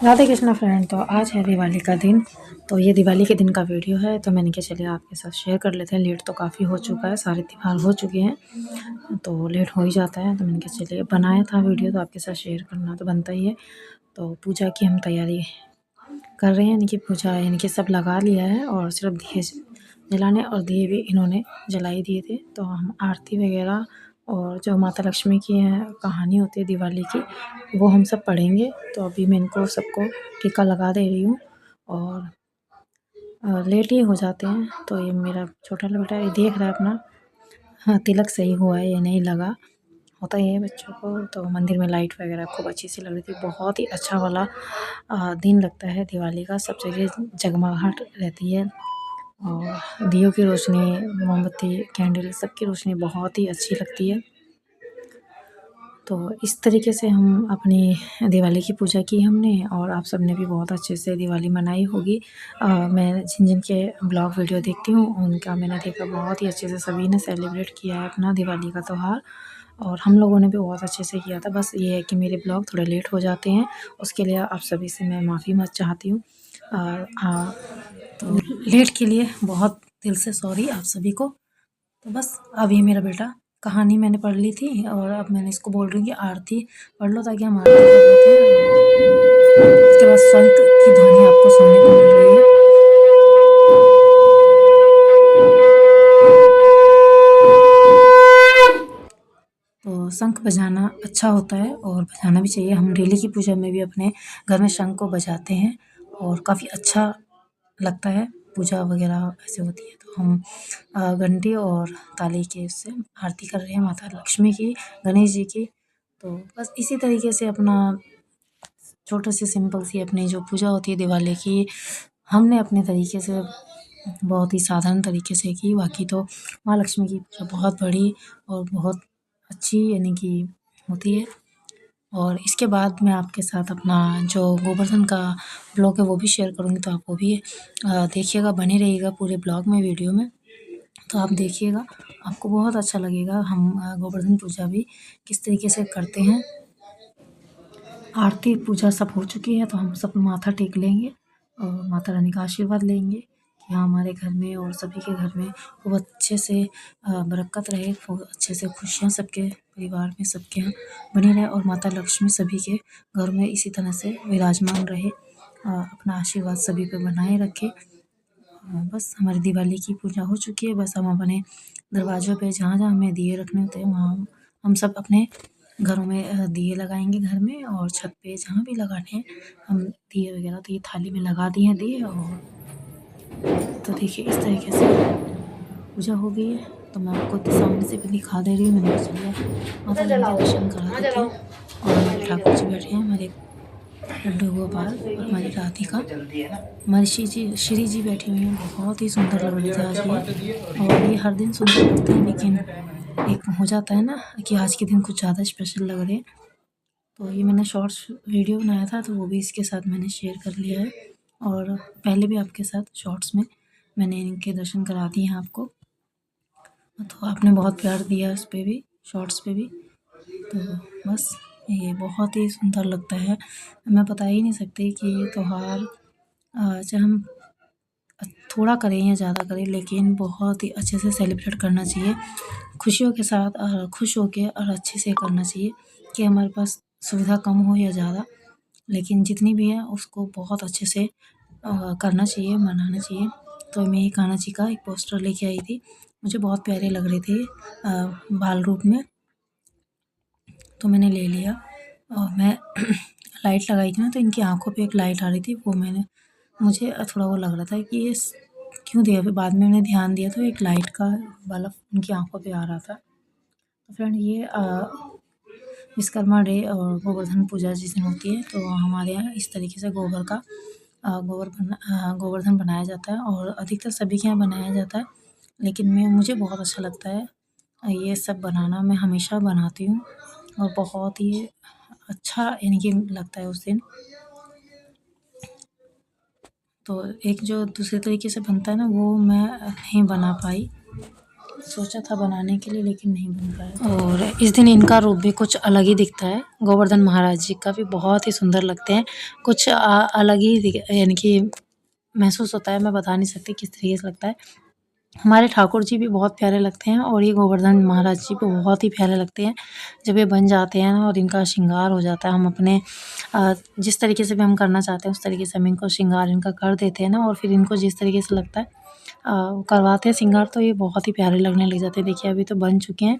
Radhe Krishna friend. तो आज है दिवाली का दिन। तो ये दिवाली के दिन का वीडियो है, तो मैंने कहा चलिए आपके साथ शेयर कर लेते हैं। लेट तो काफ़ी हो चुका है, सारे त्योहार हो चुके हैं तो लेट हो ही जाता है। तो मैंने कहा चलिए बनाया था वीडियो तो आपके साथ शेयर करना तो बनता ही है। तो पूजा की हम तैयारी कर रहे हैं, यानी कि पूजा यानी कि सब लगा लिया है और सिर्फ दिए जलाने, और दिए भी इन्होंने जला ही दिए थे। तो हम आरती वगैरह और जो माता लक्ष्मी की है कहानी होती है दिवाली की, वो हम सब पढ़ेंगे। तो अभी मैं इनको सबको टीका लगा दे रही हूँ और लेट ही हो जाते हैं। तो ये मेरा छोटा बेटा ये देख रहा है अपना, हाँ तिलक सही हुआ है या नहीं लगा, होता ही है बच्चों को। तो मंदिर में लाइट वगैरह खूब अच्छी सी लग रही थी, बहुत ही अच्छा वाला दिन लगता है दिवाली का। सब जगह जगमगाहट रहती है और दियों की रोशनी, मोमबत्ती, कैंडल सबकी रोशनी बहुत ही अच्छी लगती है। तो इस तरीके से हम अपनी दिवाली की पूजा की हमने, और आप सबने भी बहुत अच्छे से दिवाली मनाई होगी। मैं जिन जिन के ब्लॉग वीडियो देखती हूँ उनका मैंने देखा बहुत ही अच्छे से सभी ने सेलिब्रेट किया है अपना दिवाली का त्यौहार, और हम लोगों ने भी बहुत अच्छे से किया था। बस ये है कि मेरे ब्लॉग थोड़े लेट हो जाते हैं, उसके लिए आप सभी से मैं माफ़ी मत चाहती हूँ। तो लेट के लिए बहुत दिल से सॉरी आप सभी को। तो बस अब ये मेरा बेटा, कहानी मैंने पढ़ ली थी और अब मैंने इसको बोल रही हूँ कि आरती पढ़ लो ताकि हम आरती कर लेते हैं। उसके बाद शंख की ध्वनि आपको सुनने को मिल रही है। तो शंख बजाना अच्छा होता है और बजाना भी चाहिए। हम डेली की पूजा में भी अपने घर में शंख को बजाते हैं और काफ़ी अच्छा लगता है। पूजा वगैरह ऐसे होती है तो हम घंटी और ताली के उससे आरती कर रहे हैं माता लक्ष्मी की, गणेश जी की। तो बस इसी तरीके से अपना छोटी सी सिंपल सी अपनी जो पूजा होती है दिवाली की, हमने अपने तरीके से बहुत ही साधारण तरीके से की। बाकी तो माँ लक्ष्मी की पूजा बहुत बड़ी और बहुत अच्छी यानी कि होती है। और इसके बाद मैं आपके साथ अपना जो गोवर्धन का ब्लॉग है वो भी शेयर करूँगी, तो आप वो भी देखिएगा, बने रहिएगा पूरे ब्लॉग में, वीडियो में। तो आप देखिएगा, आपको बहुत अच्छा लगेगा। हम गोवर्धन पूजा भी किस तरीके से करते हैं। आरती पूजा सब हो चुकी है तो हम सब माथा टेक लेंगे और माता रानी का आशीर्वाद लेंगे कि हाँ हमारे घर में और सभी के घर में खूब अच्छे से बरकत रहे, खूब अच्छे से खुशियाँ सबके परिवार में सबके यहाँ बनी रहे, और माता लक्ष्मी सभी के घर में इसी तरह से विराजमान रहे, अपना आशीर्वाद सभी पे बनाए रखे। बस हमारी दिवाली की पूजा हो चुकी है। बस हम अपने दरवाज़ों पे जहाँ जहाँ हमें दिए रखने होते हैं वहाँ हम सब अपने घरों में दिए लगाएंगे घर में, और छत पे जहाँ भी लगाने हैं हम दिए वगैरह। तो ये थाली में लगा दिए हैं दिए, और तो देखिए इस तरीके से पूजा हो गई है। तो मैं आपको सामने से भी दिखा दे रही हूँ। मैंने चलिए माता रानी के दर्शन करा देते हैं। और हमारे ठाकुर जी बैठे हैं, हमारे लड्डू गोपाल और हमारी राधिका, हमारी श्री जी बैठी हुई हैं। बहुत ही सुंदर लग रहे थे आज ये, और ये हर दिन सुंदर लगते हैं लेकिन एक हो जाता है ना कि आज के दिन कुछ ज़्यादा स्पेशल लग रहे हैं। तो ये मैंने शॉर्ट्स वीडियो बनाया था तो वो भी इसके साथ मैंने शेयर कर लिया है, और पहले भी आपके साथ शॉर्ट्स में मैंने इनके दर्शन करा दिए हैं आपको। तो आपने बहुत प्यार दिया उस पर भी, शॉर्ट्स पे भी। तो बस ये बहुत ही सुंदर लगता है, मैं बता ही नहीं सकती कि ये त्यौहार चाहे हम थोड़ा करें या ज़्यादा करें लेकिन बहुत ही अच्छे से सेलिब्रेट करना चाहिए, खुशियों के साथ खुश होके और अच्छे से करना चाहिए। कि हमारे पास सुविधा कम हो या ज़्यादा, लेकिन जितनी भी है उसको बहुत अच्छे से करना चाहिए, मनाना चाहिए। तो मैं ये कान्हा जी का एक पोस्टर लेके आई थी, मुझे बहुत प्यारे लग रहे थे बाल रूप में, तो मैंने ले लिया। और मैं लाइट लगाई थी ना तो इनकी आँखों पे एक लाइट आ रही थी, वो मैंने मुझे थोड़ा वो लग रहा था कि ये क्यों दिया। फिर बाद में मैंने ध्यान दिया तो एक लाइट का बल्ब उनकी आँखों पे आ रहा था। तो फ्रेंड ये विश्वकर्मा डे और गोवर्धन पूजा जिस दिन होती है तो हमारे यहाँ इस तरीके से गोवर्धन बनाया जाता है, और अधिकतर सभी के यहाँ बनाया जाता है। लेकिन मुझे बहुत अच्छा लगता है ये सब बनाना, मैं हमेशा बनाती हूँ और बहुत ही अच्छा यानी कि लगता है उस दिन। तो एक जो दूसरे तरीके से बनता है ना वो मैं नहीं बना पाई, सोचा था बनाने के लिए लेकिन नहीं बन पाया। और इस दिन इनका रूप भी कुछ अलग ही दिखता है। गोवर्धन महाराज जी का भी बहुत ही सुंदर लगते हैं। कुछ अलग ही यानी कि महसूस होता है, मैं बता नहीं सकती किस तरीके से लगता है। हमारे ठाकुर जी भी बहुत प्यारे लगते हैं और ये गोवर्धन महाराज जी भी बहुत ही प्यारे लगते हैं जब ये बन जाते हैं ना और इनका श्रृंगार हो जाता है। हम अपने जिस तरीके से भी हम करना चाहते हैं उस तरीके से हम इनको श्रृंगार इनका कर देते हैं ना, और फिर इनको जिस तरीके से लगता है करवाते हैं श्रृंगार, तो ये बहुत ही प्यारे लगने लग जाते हैं। देखिए अभी तो बन चुके हैं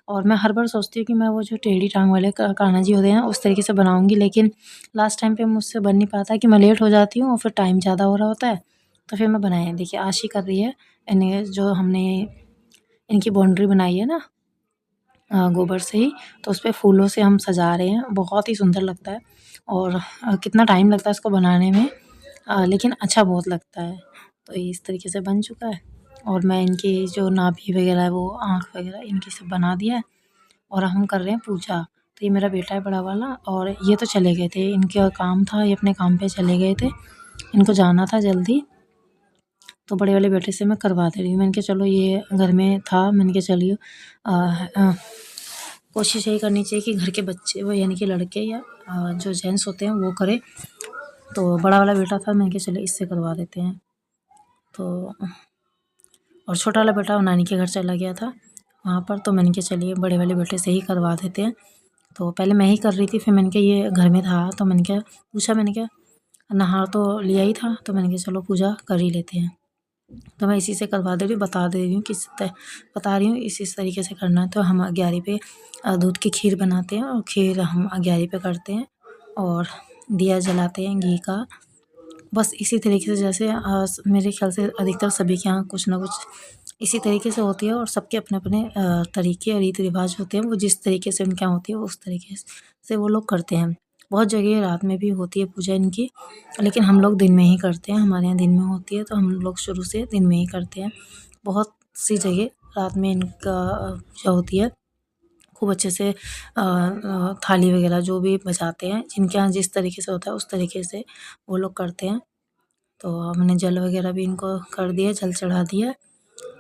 और मैं हर बार सोचती हूँ कि मैं वो जो टेढ़ी टांग वाले कान्हा जी होते हैं ना उस तरीके से बनाऊँगी, लेकिन लास्ट टाइम पे मुझसे बन नहीं पाता कि मैं लेट हो जाती हूँ और फिर टाइम ज़्यादा हो रहा होता है, तो फिर मैं बनाया। देखिए आशी कर रही है इन्हें, जो हमने इनकी बाउंड्री बनाई है ना गोबर से ही, तो उस पे फूलों से हम सजा रहे हैं। बहुत ही सुंदर लगता है और कितना टाइम लगता है इसको बनाने में, लेकिन अच्छा बहुत लगता है। तो ये इस तरीके से बन चुका है और मैं इनकी जो नाभि वगैरह है वो आँख वगैरह इनकी सब बना दिया है और हम कर रहे हैं पूजा। तो ये मेरा बेटा है बड़ा वाला और ये तो चले गए थे, इनका काम था, ये अपने काम पे चले गए थे, इनको जाना था जल्दी, तो बड़े वाले बेटे से मैं करवा दे रही हूँ। मैंने कहा चलो ये घर में था, मैंने कहा चलिए कोशिश यही करनी चाहिए कि घर के बच्चे वो यानी कि लड़के या जो जेंट्स होते हैं वो करें। तो बड़ा वाला बेटा था, मैंने कहा चलो इससे करवा देते हैं। तो और छोटा वाला बेटा नानी के घर चला गया था वहाँ पर, तो मैंने कहा चलिए बड़े वाले बेटे से ही करवा देते हैं। तो पहले मैं ही कर रही थी, फिर मैंने कहा ये घर में था तो मैंने क्या पूछा, मैंने क्या नहा तो लिया ही था, तो मैंने कहा चलो पूजा कर ही लेते हैं। तो मैं इसी से करवा दे रही हूँ, बता दे रही हूँ बता रही हूँ इस तरीके से करना है। तो हम 11 पे दूध की खीर बनाते हैं और खीर हम 11 पे करते हैं और दिया जलाते हैं घी का। बस इसी तरीके से जैसे मेरे ख्याल से अधिकतर सभी के यहाँ कुछ ना कुछ इसी तरीके से होती है और सबके अपने अपने तरीके और रीति रिवाज होते हैं। वो जिस तरीके से उनके यहाँ होती है उस तरीके से वो लोग करते हैं। बहुत जगह रात में भी होती है पूजा इनकी, लेकिन हम लोग दिन में ही करते हैं। हमारे यहाँ दिन में होती है तो हम लोग शुरू से दिन में ही करते हैं। बहुत सी जगह रात में इनका पूजा होती है। खूब अच्छे से थाली वगैरह जो भी बजाते हैं, जिनके यहाँ जिस तरीके से होता है उस तरीके से वो लोग करते हैं। तो हमने जल वगैरह भी इनको कर दिया, जल चढ़ा दिया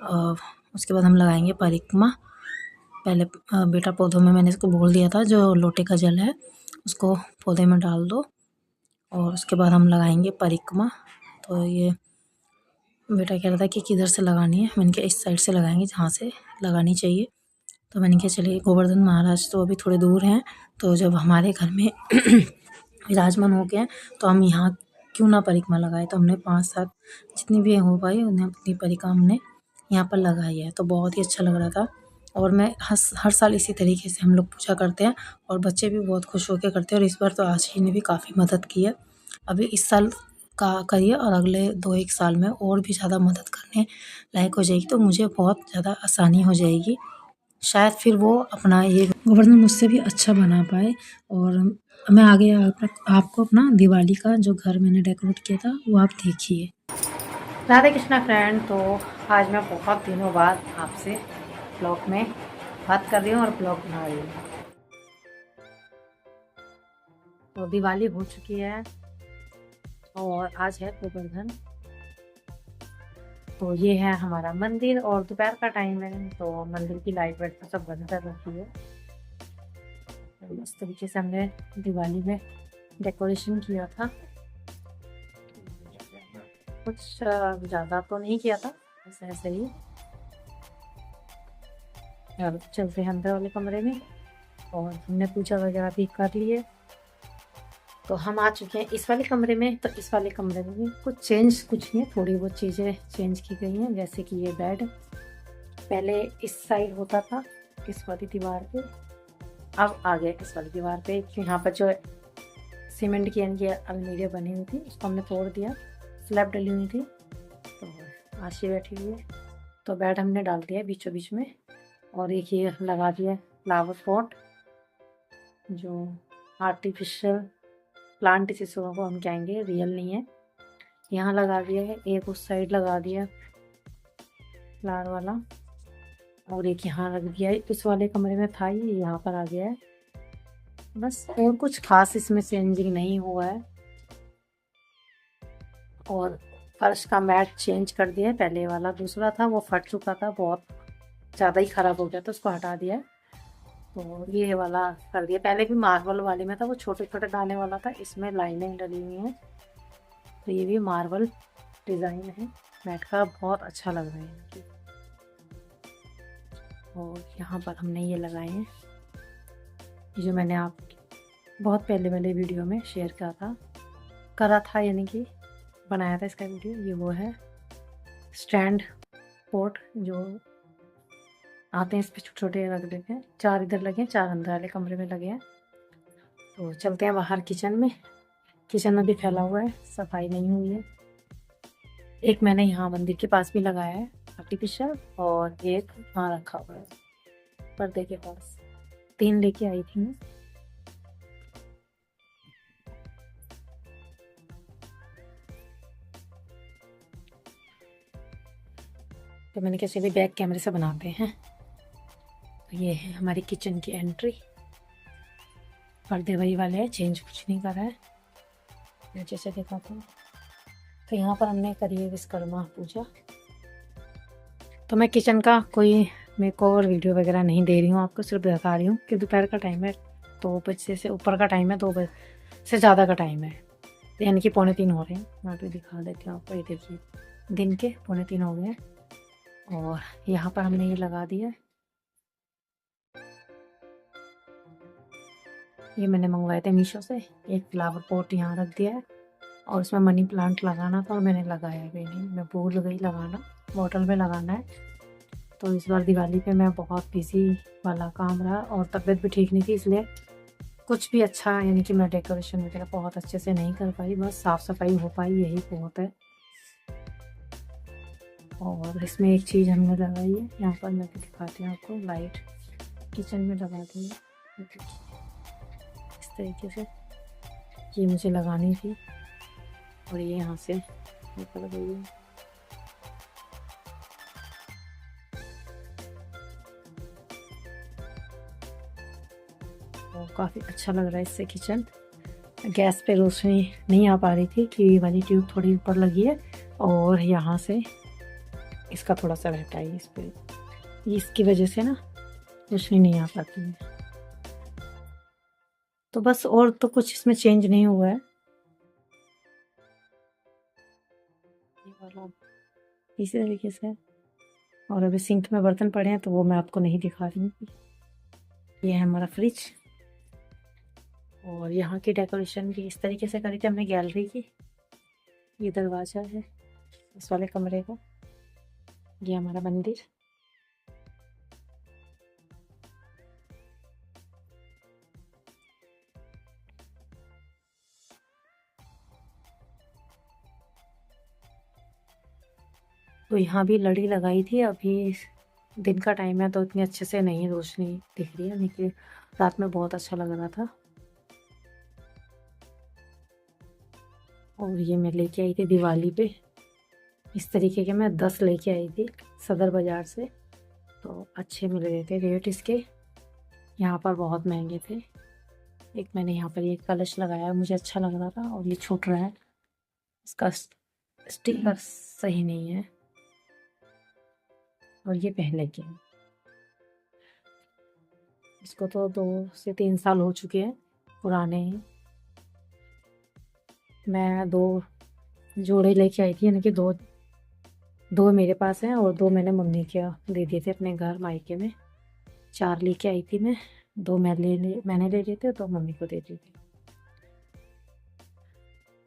और उसके बाद हम लगाएंगे परिक्रमा। पहले बेटा पौधों में मैंने इसको बोल दिया था जो लोटे का जल है उसको पौधे में डाल दो और उसके बाद हम लगाएंगे परिक्रमा। तो ये बेटा कह रहा था कि किधर से लगानी है, मैंने कहा इस साइड से लगाएंगे जहाँ से लगानी चाहिए। तो मैंने कहा चलिए गोवर्धन महाराज तो अभी थोड़े दूर हैं, तो जब हमारे घर में विराजमान हो गए हैं तो हम यहाँ क्यों ना परिक्रमा लगाए। तो हमने 5-7 जितनी भी हो पाई उन्हें अपनी परिक्रमा हमने यहाँ पर लगाई है। तो बहुत ही अच्छा लग रहा था और मैं हर साल इसी तरीके से हम लोग पूजा करते हैं और बच्चे भी बहुत खुश होकर करते हैं। और इस बार तो आशी ने भी काफ़ी मदद की है। अभी इस साल का करिए और अगले 2-1 साल में और भी ज़्यादा मदद करने लायक हो जाएगी, तो मुझे बहुत ज़्यादा आसानी हो जाएगी। शायद फिर वो अपना ये गोवर्धन मुझसे भी अच्छा बना पाए। और मैं आगे आपको अपना दिवाली का जो घर मैंने डेकोरेट किया था वो आप देखिए। राधे कृष्णा फ्रेंड, तो आज मैं बहुत दिनों बाद आपसे ब्लॉग में बात कर रही हूँ और ब्लॉग बना रही हूँ। तो दिवाली हो चुकी है और आज है गोवर्धन। तो ये है हमारा मंदिर और दोपहर का टाइम है तो मंदिर की लाइट वाइट तो सब बंद कर रखी है। तो इस तरीके से हमने दिवाली में डेकोरेशन किया था। कुछ ज़्यादा तो नहीं किया था, बस ऐसे ही। और चलते हैं अंदर वाले कमरे में और हमने पूजा वगैरह भी कर ली है। तो हम आ चुके हैं इस वाले कमरे में। तो इस वाले कमरे में भी कुछ नहीं है, थोड़ी बहुत चीज़ें चेंज की गई हैं। जैसे कि ये बेड पहले इस साइड होता था इस वाली दीवार पे, अब आ गया इस वाली दीवार पे। यहाँ पर जो सीमेंट की यानी अलमीरिया बनी हुई थी उसको हमने तोड़ दिया, स्लैब डली हुई थी। तो आशी बैठी हुई है, तो बेड हमने डाल दिया बीचों बीच में। और एक ये लगा दिया फ्लावर पॉट, जो आर्टिफिशियल प्लांट इसी को हम कहेंगे, रियल नहीं है। यहाँ लगा दिया है, एक उस साइड लगा दिया फ्लावर वाला, और एक यहाँ रख दिया है। इस वाले कमरे में था ये, यहाँ पर आ गया है बस। और कुछ खास इसमें चेंजिंग नहीं हुआ है। और फर्श का मैट चेंज कर दिया है, पहले वाला दूसरा था वो फट चुका था बहुत, ज़्यादा ही ख़राब हो गया तो उसको हटा दिया है। तो ये वाला कर दिया। पहले भी मार्बल वाले में था, वो छोटे छोटे दाने वाला था, इसमें लाइनिंग डली हुई है। तो ये भी मार्बल डिज़ाइन है मैट का, बहुत अच्छा लग रहा है। और यहाँ पर हमने ये लगाए हैं, जो मैंने आप बहुत पहले वाले वीडियो में शेयर करा था यानी कि बनाया था इसका वीडियो। ये वो है स्टैंड पोर्ट जो आते हैं, इस पर छोटे छोटे रख देते हैं। 4 इधर लगे हैं, 4 अंदर वाले कमरे में लगे हैं। तो चलते हैं बाहर किचन में। किचन में भी फैला हुआ है, सफाई नहीं हुई है। एक मैंने यहाँ मंदिर के पास भी लगाया है आर्टिफिशियल, और एक वहाँ रखा हुआ है पर्दे के पास। 3 लेके आई थी मैं। तो मैंने कहा चलिए बैक कैमरे से बनाते हैं। तो ये है हमारी किचन की एंट्री। पर्दे वही वाले हैं, चेंज कुछ नहीं करा है, नीचे से दिखाता हूँ। तो यहाँ पर हमने करी है विश्वकर्मा पूजा। तो मैं किचन का कोई मेक ओवर वीडियो वगैरह नहीं दे रही हूँ आपको, सिर्फ दिखा रही हूँ कि दोपहर का टाइम है, 2 बजे से ऊपर का टाइम है, 2 बजे से ज़्यादा का टाइम है, यानी कि 2:45 हो रहे हैं। मैं भी दिखा देती हूँ आपको, ये देखिए दिन के 2:45 हो गए हैं। और यहाँ पर हमने ये लगा दिया है, ये मैंने मंगवाए थे मीशो से। एक फ्लावर पॉट यहाँ रख दिया है, और उसमें मनी प्लांट लगाना था और मैंने लगाया भी नहीं, मैं भूल गई लगाना। बॉटल में लगाना है। तो इस बार दिवाली पे मैं बहुत बिजी वाला काम रहा, और तबीयत भी ठीक नहीं थी, इसलिए कुछ भी अच्छा यानी कि मैं डेकोरेशन वगैरह बहुत अच्छे से नहीं कर पाई। बस साफ़ सफाई हो पाई, यही बहुत है। और इसमें एक चीज़ हमने लगाई है, यहाँ पर मैं दिखाती हूँ आपको, लाइट किचन में लगा दी है इस तरीके से। ये मुझे लगानी थी, और ये यहाँ से निकल गई है। तो काफ़ी अच्छा लग रहा है इससे किचन। गैस पे रोशनी नहीं आ पा रही थी कि ये वाली ट्यूब थोड़ी ऊपर लगी है, और यहाँ से इसका थोड़ा सा रहता है इस पर, इसकी वजह से ना रोशनी नहीं आ पाती है। तो बस और तो कुछ इसमें चेंज नहीं हुआ है। ये वाला इसी तरीके से। और अभी सिंक में बर्तन पड़े हैं, तो वो मैं आपको नहीं दिखा रही हूँ। ये है हमारा फ्रिज। और यहाँ की डेकोरेशन भी इस तरीके से करी थी हमने गैलरी की। ये दरवाज़ा है इस वाले कमरे का। ये हमारा मंदिर। तो यहाँ भी लड़ी लगाई थी। अभी दिन का टाइम है तो इतनी अच्छे से नहीं रोशनी दिख रही है, लेकिन रात में बहुत अच्छा लग रहा था। और ये मैं लेके आई थी दिवाली पे, इस तरीके के मैं 10 लेके आई थी सदर बाज़ार से। तो अच्छे मिल रहे थे रेट इसके, यहाँ पर बहुत महंगे थे। एक मैंने यहाँ पर ये कलश लगाया, मुझे अच्छा लग रहा था, और ये छूट रहा है, इसका स्टिकर सही नहीं है। और ये पहले के हैं, इसको तो 2 से 3 साल हो चुके हैं, पुराने हैं। मैं 2 जोड़े लेके आई थी, यानी कि 2 मेरे पास हैं, और 2 मैंने मम्मी के दे दिए थे अपने घर मायके में। 4 लेके आई थी मैं, 2 मैंने ले लिए थे, 2 मम्मी को दे दी थी।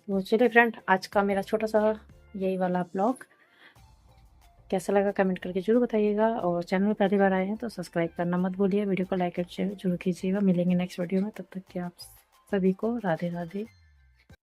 तो चलिए फ्रेंड, आज का मेरा छोटा सा यही वाला ब्लॉग कैसा लगा कमेंट करके जरूर बताइएगा। और चैनल में पहली बार आए हैं तो सब्सक्राइब करना मत भूलिए, वीडियो को लाइक और शेयर जरूर कीजिएगा। मिलेंगे नेक्स्ट वीडियो में, तब तक के आप सभी को राधे राधे।